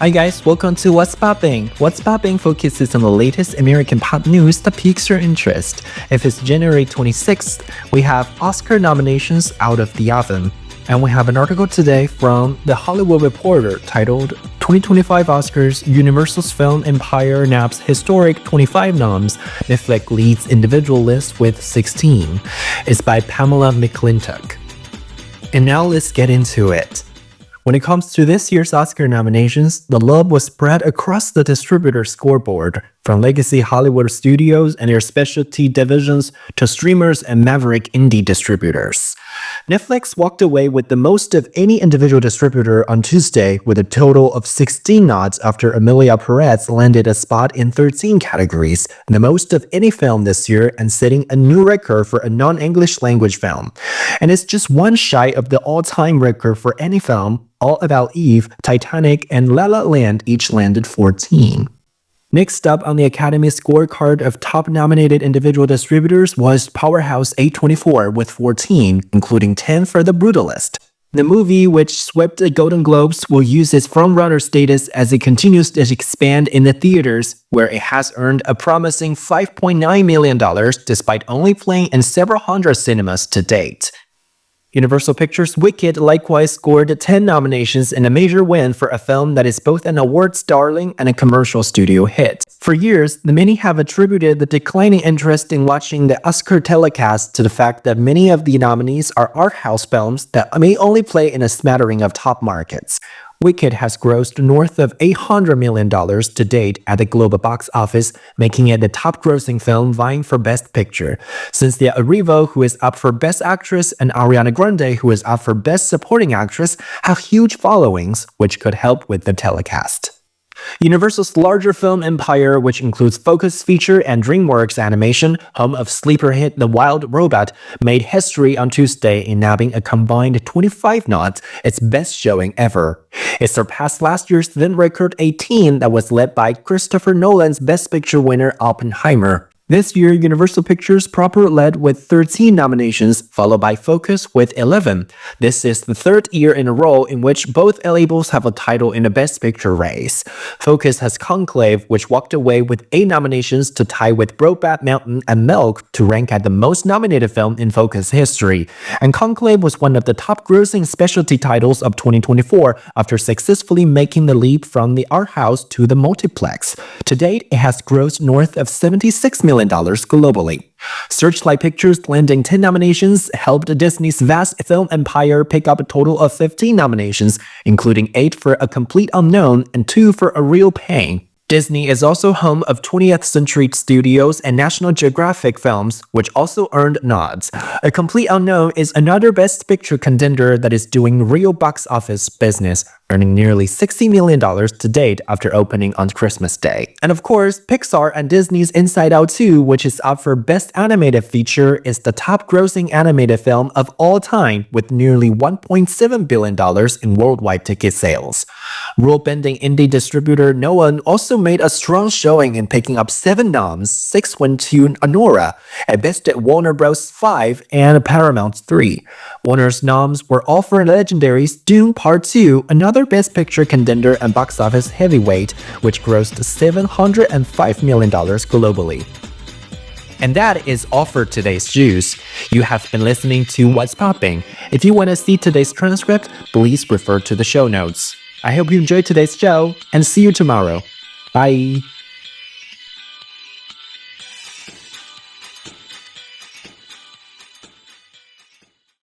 Hi guys, welcome to What's Popping. What's Popping focuses on the latest American pop news that piques your interest. If it's January 26th, we have Oscar nominations out of the oven. And we have an article today from The Hollywood Reporter titled 2025 Oscars, Universal's Film Empire Nabs Historic 25 Noms, Netflix leads individual list with 16. It's by Pamela McClintock. And now let's get into it. When it comes to this year's Oscar nominations, the love was spread across the distributor scoreboard, from legacy Hollywood studios and their specialty divisions to streamers and maverick indie distributors. Netflix walked away with the most of any individual distributor on Tuesday with a total of 16 nods after Emilia Pérez landed a spot in 13 categories, the most of any film this year and setting a new record for a non-English language film. And it's just one shy of the all-time record for any film. All About Eve, Titanic, and La La Land each landed 14. Next up on the Academy scorecard of top nominated individual distributors was Powerhouse 824 with 14, including 10 for The Brutalist. The movie, which swept the Golden Globes, will use its frontrunner status as it continues to expand in the theaters, where it has earned a promising $5.9 million despite only playing in several hundred cinemas to date. Universal Pictures' Wicked likewise scored 10 nominations and a major win for a film that is both an awards darling and a commercial studio hit. For years, many have attributed the declining interest in watching the Oscar telecast to the fact that many of the nominees are art house films that may only play in a smattering of top markets. Wicked has grossed north of $800 million to date at the global box office, making it the top-grossing film vying for Best Picture. Cynthia Erivo, who is up for Best Actress, and Ariana Grande, who is up for Best Supporting Actress, have huge followings, which could help with the telecast. Universal's larger film empire, which includes Focus Feature and DreamWorks Animation, home of sleeper hit The Wild Robot, made history on Tuesday in nabbing a combined 25 nods, its best showing ever. It surpassed last year's then record 18 that was led by Christopher Nolan's Best Picture winner Oppenheimer. This year, Universal Pictures proper led with 13 nominations, followed by Focus with 11. This is the third year in a row in which both labels have a title in the Best Picture race. Focus has Conclave, which walked away with 8 nominations to tie with Brokeback Mountain and Milk to rank as the most nominated film in Focus history. And Conclave was one of the top-grossing specialty titles of 2024 after successfully making the leap from the art house to the multiplex. To date, it has grossed north of $76 million globally. Searchlight Pictures landing 10 nominations helped Disney's vast film empire pick up a total of 15 nominations, including 8 for A Complete Unknown and 2 for A Real Pain. Disney is also home of 20th Century Studios and National Geographic films, which also earned nods. A Complete Unknown is another Best Picture contender that is doing real box office business, earning nearly $60 million to date after opening on Christmas Day. And of course, Pixar and Disney's Inside Out 2, which is up for Best Animated Feature, is the top-grossing animated film of all time with nearly $1.7 billion in worldwide ticket sales. Rule-bending indie distributor Nolan also made a strong showing in picking up 7 noms, 6 went to Anora, at Best at Warner Bros. 5 and Paramount 3. Warner's noms were all for Legendary's Dune Part 2, another Best Picture contender and box office heavyweight, which grossed $705 million globally. And that is all for today's juice. You have been listening to What's Popping. If you want to see today's transcript, please refer to the show notes. I hope you enjoyed today's show, and see you tomorrow. Bye!